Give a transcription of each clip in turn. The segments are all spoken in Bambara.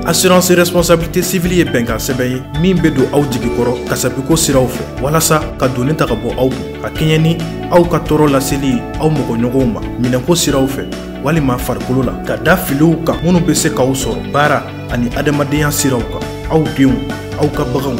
assurance responsabilité civile ye bɛnkan sɛbɛn ye min bɛ don aw jigi kɔrɔ kasabiko siraw fɛ walasa ka donni ta ka bɔ aw kun ka kɛɲɛ ni aw ka tɔɔrɔ laseli aw mɔgɔɲɔgɔnw ma minɛko siraw fɛ walima farikolo la ka da filiw kan minnu bɛ se k'aw sɔrɔ baara ani adamadenya siraw kan aw denw aw ka baganw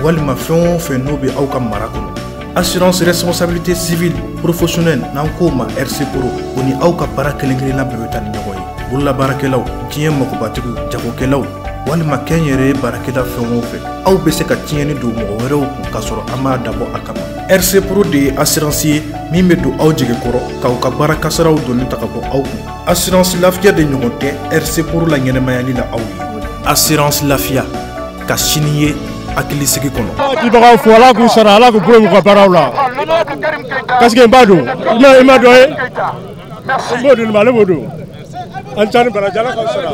walima fɛn o fɛn n'o bɛ aw ka mara kɔnɔ. Assurance responsabilité civile professionnelle n'an k'o ma RC Pro o ni aw ka baara kelen-kelenna bɛɛ bɛ taa ni ɲɔgɔn ye. Bololabaarakɛlaw, diɲɛ magobatigiw, jagokɛlaw walima kɛnyɛrɛye baarakɛla fɛn o fɛn aw bɛ se ka tiɲɛni don mɔgɔ wɛrɛw kun k'a sɔrɔ an m'a dabɔ a kama. RC Pro de ye assurance ye min bɛ don aw jigi kɔrɔ k'aw ka baara kasaraw donni ta ka bɔ aw kun. Assurance lafiya de ɲɔgɔn tɛ RC Pro la ɲɛnɛmayali la aw ye. Assurance lafiya ka sini ye hakili sigi kɔnɔ. Dibagaw fo Ala k'u sara Ala k'u bolo m'u ka baaraw la parce que n b'a dɔn i ma dɔn ye n b'o dɔn ale b'o dɔn an ca ni baraji Ala k'aw sara.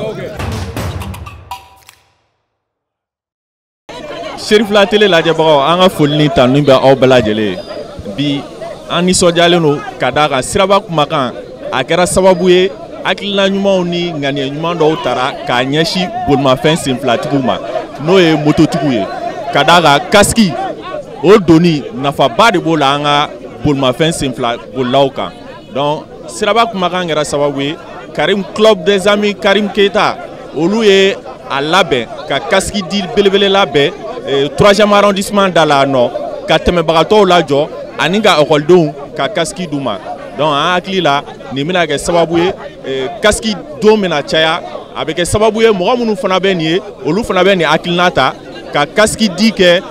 Serifila télé lajɛbagaw an ka foli ni tanu bɛ aw bɛɛ lajɛlen bi an nisɔndiyalen don ka d'a kan siraba kumakan a kɛra sababu ye hakilina ɲumanw ni ŋaniya ɲuman dɔw tara k'a ɲɛsin bolimafɛn senfilatigiw ma n'o ye mototigiw ye ka d'a kan kasiki o doni nafaba de b'o la an ka bolimafɛn senfila bolilaw kan donc siraba kumakan kɛra sababu ye Karim Club des Amis Karim Keita olu ye a labɛn ka kasiki di belebele labɛn 3e arrondissement da la nɔ ka tɛmɛbagatɔw lajɔ ani ka ekɔlidenw ka kasiki d'u ma donc an hakili la nin bɛna kɛ sababu ye kasiki don bɛna caya a bɛ kɛ sababu ye mɔgɔ minnu fana bɛ nin ye olu fana bɛ nin hakilina ta ka kasiki di kɛ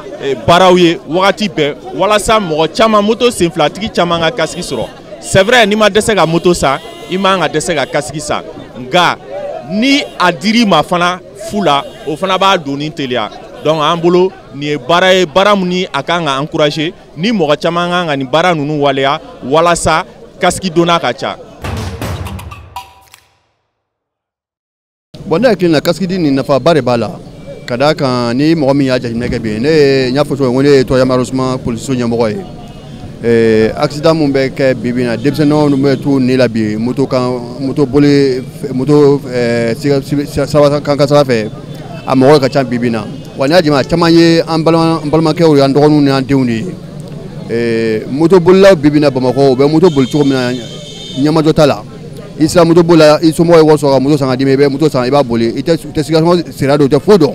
baaraw ye wagati bɛɛ walasa mɔgɔ caman moto senfilatigi caman ka kasiki sɔrɔ c'est vrai n'i ma dɛsɛ ka moto san i man ka dɛsɛ ka kasiki san nka ni a dir'i ma fana fu la o fana b'a donni teliya donc an bolo nin ye baara ye baara min ni a kan ka encourager ni mɔgɔ caman kan ka nin baara ninnu waleya walasa kasiki donna ka ca. Bon ne hakili la kasiki di nin nafaba de b'a la ka d'a kan ni mɔgɔ min y'a jateminɛ kɛ bi ne y'a fɔ cogo min ne ye 3e arrondissement policiso ɲɛmɔgɔ ye accident mun bɛ kɛ bibi na denmisɛnninw bɛ t'u ni la bi moto boli moto siraba kan kasara fɛ a mɔgɔ ka ca bibi na wa n'i y'a jama caman ye an balimakɛw ye an dɔgɔninw ni an denw de ye moto bolilaw bibi na Bamakɔ u bɛ moto boli cogo min na ɲɛmajɔ t'a la i sera moto boli la i somɔgɔ ye wari sɔrɔ ka moto san ka d'i ma i bɛ moto san i b'a boli i tɛ circulation sira dɔn u tɛ foyi dɔn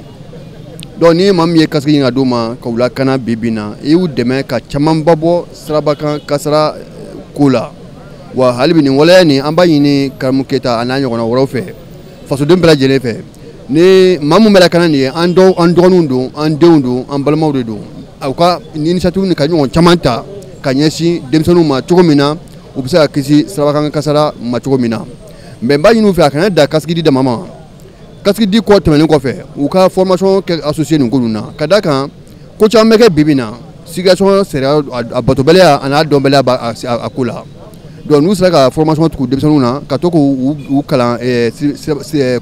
donc ni maa min ye kasiki ɲini ka d'u ma ka u lakana bibi na i y'u dɛmɛ ka camanba bɔ sirabakan kasara ko la wa hali bi nin waleya nin an b'a ɲini Karimu Keyita a n'a ɲɔgɔnna wɛrɛw fɛ fasoden bɛɛ lajɛlen fɛ ni maa min bɛ lakana nin ye an dɔgɔninw don an denw don an balimaw de don u ka initiative ni ka ɲɔgɔn caman ta ka ɲɛsin denmisɛnninw ma cogo min na u bɛ se ka kisi sirabakan kasara ma cogo min na mais n b'a ɲini u fɛ a kana da kasiki di dama ma kasiki di kɔ tɛmɛnen kɔfɛ u ka formation kɛ associé nin ko ninnu na ka d'a kan ko caman bɛ kɛ bibi na circulation sariya a batobaliya a n'a dɔnbaliya a ko la donc n'u sera ka formation tugu denmisɛnninw na ka to k'u kalan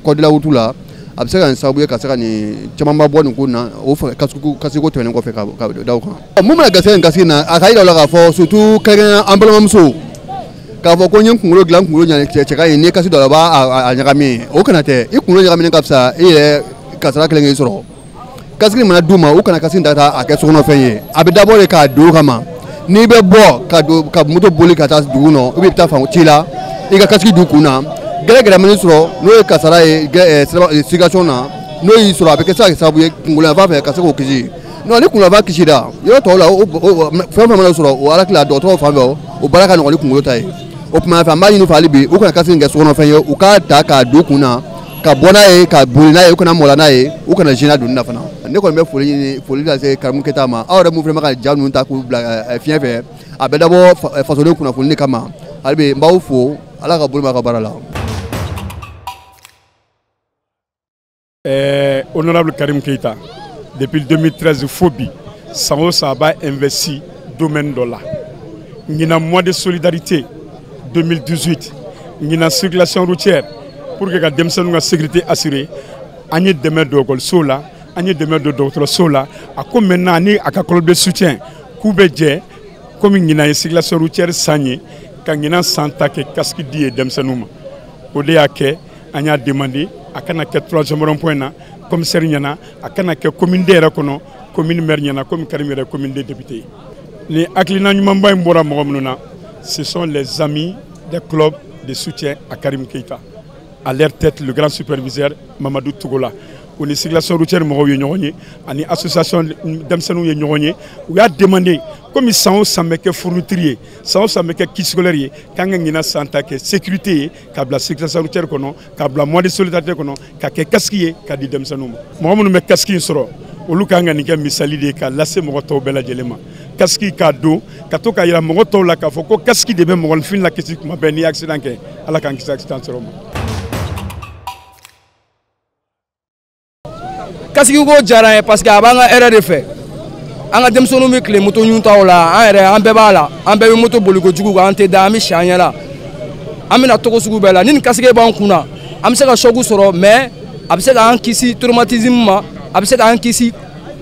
code de la route la a bɛ se ka nin sababu ye ka se ka nin camanba bɔ nin ko na o kasiko tɛmɛnen kɔfɛ ka da o kan mun bɛna gɛrɛsɛgɛ nin kasiki na a ka yira o la k'a fɔ surtout kɛrɛnkɛrɛnnenya an balimamusow k'a fɔ ko n ye kunkolo dilan kunkolo cɛ ka ɲi n'i ye kasi dɔ la o b'a ɲagami o kana tɛ i kunkolo ɲagaminen ka fisa i yɛrɛ kasara kelen k'i sɔrɔ kasiki mana d'u ma u kana kasiki ta a kɛ sokɔnɔfɛn ye a bɛ dabɔ de k'a don o kama n'i bɛ bɔ ka moto boli ka taa dugu nɔ ou bien i bɛ taa fan ci la i ka kasiki d'u kun na gɛrɛgɛrɛmani sɔrɔ n'o ye kasara ye circulation na n'o y'i sɔrɔ a bɛ kɛ se ka kɛ sababu ye kunkolo yanfan fɛ ka se k'o kisi non ni kunkolo yanfan kisira yɔrɔ tɔw la fɛn o fɛn mana sɔrɔ o ala tila dɔgɔtɔrɔw fan fɛ o baara ka nɔgɔn ni kunkolo ta ye o tuma fɛ an b'a ɲini fɛ hali bi u kana kasiki kɛ sokɔnɔfɛn ye u k'a ta k'a don kun na ka bɔ n'a ye ka boli n'a ye u kana mɔla n'a ye u kana zina donni na fana ne kɔni bɛ foli lase Karimu Keyita ma aw yɛrɛ mun fana bɛ ka ja ninnu ta k'u bila fiɲɛ fɛ a bɛ dabɔ fasoden kunnafoni de kama hali bi n b'aw fo Ala ka bolo mɛn a ka baara la. Honorable Karim Keita depuis 2013 fo bi san o san a b'a investi domaine dɔ la ɲinan mois de solidarité 2018 ɲinan circulation routière pour que ka denmisɛnninw ka sécurité assurée an ye dɛmɛ don écolisow la an ye dɛmɛ don dɔgɔtɔrɔsow la a ko maintenant ni a ka club de soutien k'u bɛ jɛ komi ɲinan ye circulation routière san ye ka ɲinan san ta kɛ kasiki di ye denmisɛnninw ma o de y'a kɛ an y'a demandé a kana kɛ 3e rond-point na commissaire ɲɛna a kana kɛ commune de yɛrɛ kɔnɔ commune maire ɲɛna comme Karim yɛrɛ commune de député ni hakilina ɲumanba in bɔra mɔgɔ minnu na ce sont les amis des clubs de soutien à Karim Keita à leur tête le grand superviseur Mamadou Tougola o ni circulation routière mɔgɔw ye ɲɔgɔn ye ani association denmisɛnninw ye ɲɔgɔn ye u y'a demandé comme san o san bɛ kɛ fourniture ye san o san bɛ kɛ kit scolaire ye k'an ka ɲina san ta kɛ sécurité ye ka bila circulation routière kɔnɔ ka bila mois de solidarité kɔnɔ ka kɛ casque ye ka di denmisɛnninw ma mɔgɔ minnu bɛ casque in sɔrɔ olu k'an ka nin kɛ misali de ye ka lase mɔgɔ tɔw bɛɛ lajɛlen ma casque k'a don ka to ka yira mɔgɔ tɔw la k'a fɔ ko casque de bɛ mɔgɔninfin lakisi kuma bɛɛ n'i ye accident kɛ ala k'an kisi accident sɔrɔ ma. Casque ko diyara ye parce que a b'an ka hɛrɛ de fɛ an ka denmisɛnninw bɛ tile moto ɲuntaw la an yɛrɛ an bɛɛ b'a la an bɛɛ bɛ moto boli kojugu kan an tɛ da an bɛ si an ɲɛ la an bɛna togo sugu bɛɛ la ni nin casque b'an kun na an bɛ se ka choc sɔrɔ mais a bɛ se k'an kisi traumatisme ma a bɛ se k'an kisi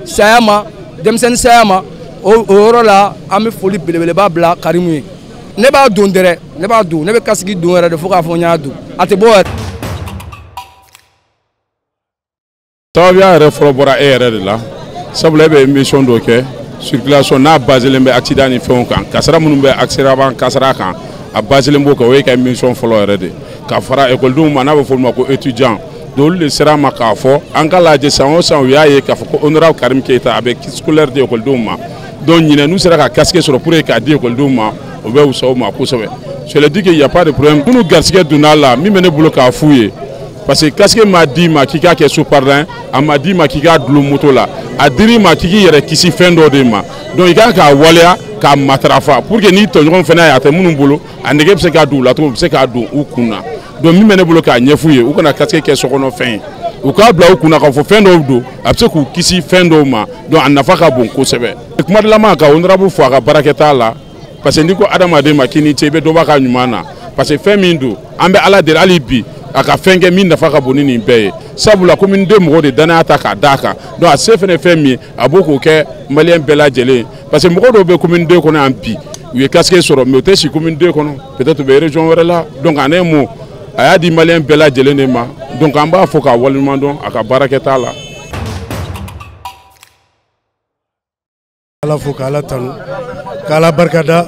saya ma denmisɛnnin saya ma o yɔrɔ la an bɛ foli belebeleba bila Karimu ye ne b'a don dɛrɛ ne b'a don ne bɛ casque don yɛrɛ de fo k'a fɔ n y'a don a tɛ bɔ yɛrɛ. sababuya yɛrɛ fɔlɔ bɔra e yɛrɛ de la sabula e bɛ émission dɔ kɛ circulation n'a baselen bɛ accident ni fɛnw kan kasara minnu bɛ accident kasara kan a baselen b'o kan o ye ka émission fɔlɔ yɛrɛ de ka fara écoledenw ma n'a bɛ fɔ olu ma ko étudiant donc olu de sera ma k'a fɔ an ka lajɛ san o san u y'a ye k'a fɔ ko honorable Karim Keita a bɛ kit scolaire di écoledenw ma donc ɲinɛ n'u sera ka casque sɔrɔ pour k'a di écoledenw ma o bɛ wusa o ma kosɛbɛ je le dis que y a pas de problème minnu garisɛgɛ donna la min bɛ ne bolo k'a f'u ye parce que casque m'a dit ma k'i k'a kɛ sous-parrain a m'a dit ma k'i k'a dulon moto la a dir'i ma k'i k'i yɛrɛ kisi fɛn dɔ de ma donc i kan k'a waleya k'a matarafa pour que n'i tɔɲɔgɔn fana ye a tɛ minnu bolo a nege bɛ se k'a don u la cogo u bɛ se k'a don u kun na donc min bɛ ne bolo k'a ɲɛf'u ye u kana casque kɛ sokɔnɔfɛn ye u k'a bila u kun na k'a fɔ fɛn dɔw don a bɛ se k'u kisi fɛn dɔw ma donc a nafa ka bon kosɛbɛ kuma laban ka honorable fo a ka baarakɛta la parce que n'i ko adamaden ma k'i ni ce i bɛ dɔ b'a ka ɲuman na parce que fɛn min don an bɛ ala deli hali bi a ka fɛn kɛ min nafa ka bon ni nin bɛɛ ye sabula commune de mɔgɔw de danaya ta k'a d'a kan donc a se fɛnɛ fɛn min ye a b'o k'o kɛ maliyɛn bɛɛ lajɛlen parce que mɔgɔ dɔw bɛ commune de kɔnɔ yan bi u ye casque sɔrɔ mais u tɛ si commune de kɔnɔ peut-être u bɛ région wɛrɛ la donc en un mot a y'a di maliyɛn bɛɛ lajɛlen de ma donc an b'a fɔ k'a waleɲuman dɔn a ka baarakɛta la. Ala fo k'ala tanu k'ala barikada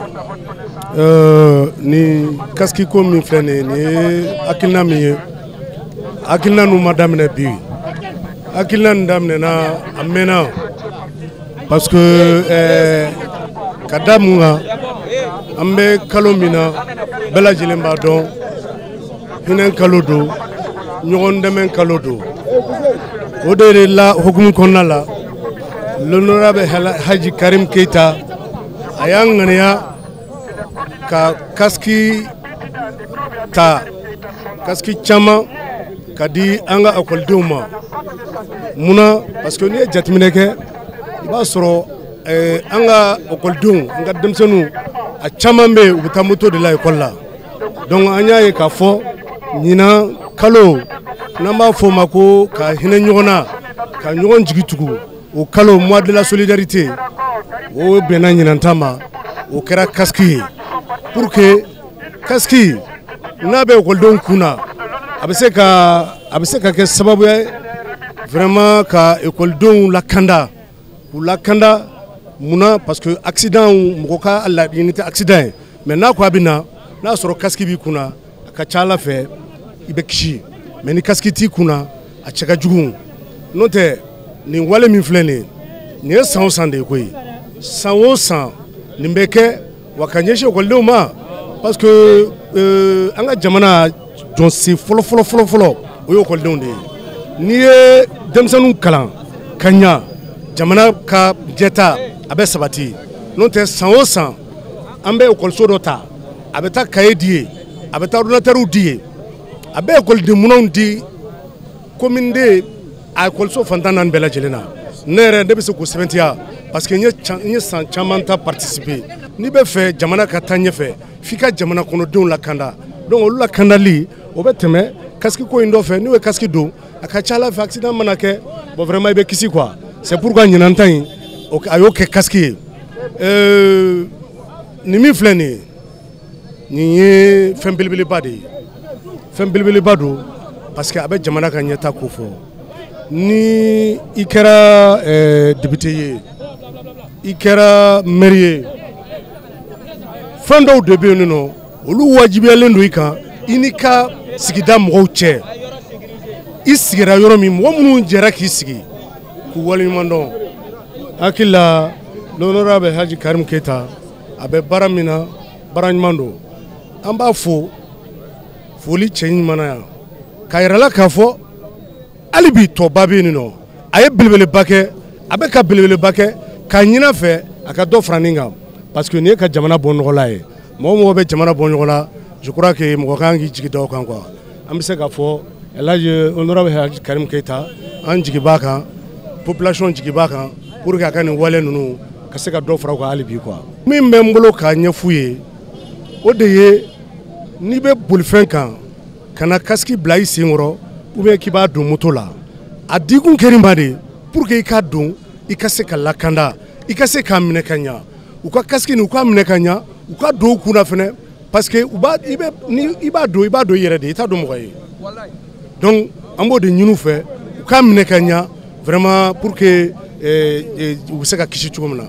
ni casque ko min filɛ nin ye nin ye hakilina min ye hakilina ninnu ma daminɛ bi hakilina nin daminɛna a mɛnna parce que ka da mun kan an bɛ kalo min na bɛɛ lajɛlen b'a dɔn hinɛ kalo don ɲɔgɔn dɛmɛ kalo don o de la hukumu kɔnɔna la l'honorable Haji Karim Keita a y'a ŋaniya ka casque ta casque caman ka di an ka ekɔlidenw ma munna parce que n'i ye jateminɛ kɛ i b'a sɔrɔ an ka ekɔlidenw an ka denmisɛnninw a caman bɛ yen u bɛ taa moto de la ekɔli la donc an y'a ye k'a fɔ ɲinan kalo n'an b'a fɔ o ma ko ka hinɛ ɲɔgɔn na ka ɲɔgɔn jigi tugu o kalo mois de la solidarité o bɛnna ɲinan ta ma o kɛra casque ye pour que casque n'a bɛ ekɔlidenw kun na a bɛ se ka kɛ sababu ye vraiment ka ekɔlidenw lakanda k'u lakanda munna parce que accident mɔgɔ ka laɲini tɛ accident ye mais n'a ko a bɛ na n'a sɔrɔ casque b'i kun na a ka ca Ala fɛ i bɛ kisi mais ni casque t'i kun na a cɛ ka jugu n'o tɛ nin wale min filɛ nin ye nin ye san o san de ye koyi san o san nin bɛ kɛ wa ka ɲɛsin ekɔlidenw ma parce que an ka jamana jɔnsen fɔlɔ o ye ekɔlidenw de ye n'i ye denmisɛnninw kalan ka ɲa jamana ka jɛta a bɛ sabati n'o tɛ san o san an bɛ ekɔliso dɔ ta a bɛ taa cahier di ye a bɛ taa ordinateurs di ye a bɛ ekɔliden minɛnw di commune de a ekɔliso fantan naani bɛɛ lajɛlen na ne yɛrɛ ne bɛ se k'o sɛbɛntiya parce que n ye san caman ta participer n'i bɛ fɛ jamana ka taa ɲɛfɛ f'i ka jamana kɔnɔdenw lakanda donc olu lakandali o bɛ tɛmɛ casque ko in dɔ fɛ n'o ye casque don a ka ca Ala fɛ accident mana kɛ bon vraiment i bɛ kisi quoi c'est pourquoi ɲinan ta in a y'o kɛ casque ye nin min filɛ nin ye nin ye fɛn belebeleba de ye fɛn belebeleba don parce que a bɛ jamana ka ɲɛta ko fɔ ni i kɛra député ye i kɛra maire ye fɛn dɔw de bɛ yen nɔ olu wajibiyalen don i kan i ni ka sigida mɔgɔw cɛ i sigira yɔrɔ min mɔgɔ minnu jɛra k'i sigi k'u waleɲuman dɔn hakili la l'honorable Haji Karim Keita a bɛ baara min na baara ɲuman don an b'a fo foli cɛ ɲuman na yan k'a yirala k'a fɔ hali bi tɔba bɛ yen nɔ a ye belebeleba kɛ a bɛ ka belebeleba kɛ k'a ɲin'a fɛ a ka dɔ fara nin kan parce que nin ye ka jamana bɔ nɔgɔla ye mɔgɔ mɔgɔ bɛ jamana bɔ ɲɔgɔn la je crois que mɔgɔ kan k'i jigi da o kan quoi an bɛ se k'a fɔ Elhaji honorable Haji Karim Keita an jigi b'a kan population jigi b'a kan pour que a ka nin wale ninnu ka se ka dɔ fara o kan hali bi quoi min bɛ n bolo k'a ɲɛf'u ye o de ye n'i bɛ bolifɛn kan ka na casque bila i sen kɔrɔ ou bien k'i b'a don moto la a dikun kɛrin ba de pour que i k'a don i ka se ka lakanda i ka se k'a minɛ ka ɲa u ka casque nin u k'a minɛ ka ɲa u ka don u kun na fɛnɛ parce que i b'a don i yɛrɛ de i t'a dɔn mɔgɔ ye donc an b'o de ɲini u fɛ u k'a minɛ ka ɲa vraiment pour que u bɛ se ka kisi cogo min na.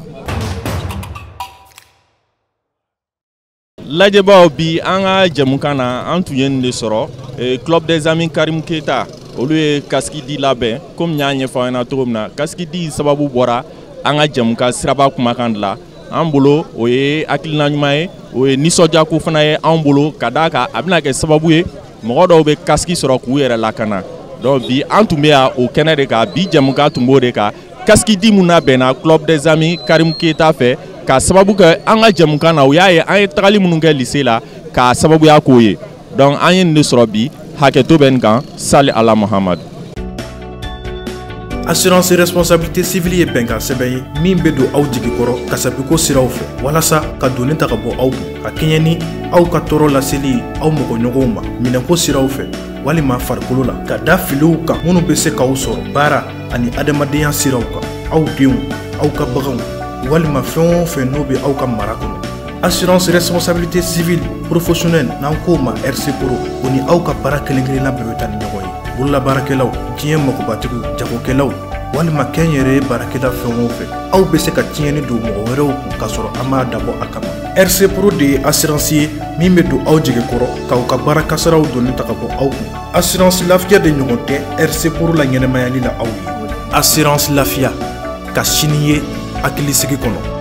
Lajɛbaaw bi an ka jɛmukan na an tun ye nin de sɔrɔ club des amis Karim Keita olu ye casque di labɛn komi n y'a ɲɛfɔ aw ɲɛna cogo min na casque di sababu bɔra an ka jɛmukan siraba kumakan de la an bolo o ye hakilina ɲuman ye o ye nisɔndiyako fana ye an bolo ka d'a kan a bɛna kɛ sababu ye mɔgɔ dɔw bɛ casque sɔrɔ k'u yɛrɛ lakana donc bi an tun bɛ yan o kɛnɛ de kan bi jɛmukan tun b'o de kan casque di mun labɛnna club des amis Karim Keita fɛ ka sababu kɛ an ka jɛmukan na o y'a ye an ye tagali minnu kɛ lycée la k'a sababuya k'o ye donc an ye nin de sɔrɔ bi hakɛto bɛ nin kan sali ala muhamadu. Assurance responsabilité civile ye bɛnkan sɛbɛn ye min bɛ don aw jigi kɔrɔ kasabiko siraw fɛ walasa ka donni ta ka bɔ aw kun ka kɛɲɛ ni aw ka tɔɔrɔ laseli aw mɔgɔɲɔgɔnw ma minɛko siraw fɛ walima farikolo la ka da filiw kan minnu bɛ se k'aw sɔrɔ baara ani adamadenya siraw kan aw denw aw ka baganw walima fɛn o fɛn n'o bɛ aw ka mara kɔnɔ. Assurance responsabilité civile professionnelle n'an k'o ma RC Pro o ni aw ka baara kelen-kelenna bɛɛ bɛ taa ni ɲɔgɔn ye. Bololabaarakɛlaw diɲɛ magobatigiw jagokɛlaw walima kɛnyɛrɛye baarakɛla fɛn o fɛn aw bɛ se ka tiɲɛni don mɔgɔ wɛrɛw kun k'a sɔrɔ an m'a dabɔ a kama. RC Pro de ye assurance ye min bɛ don aw jigi kɔrɔ k'aw ka baara kasaraw donni ta ka bɔ aw kun. Assurance lafiya de ɲɔgɔn tɛ RC Pro la ɲɛnɛmayali la aw ye. Assurance lafiya ka sini ye hakilisigi kɔnɔ.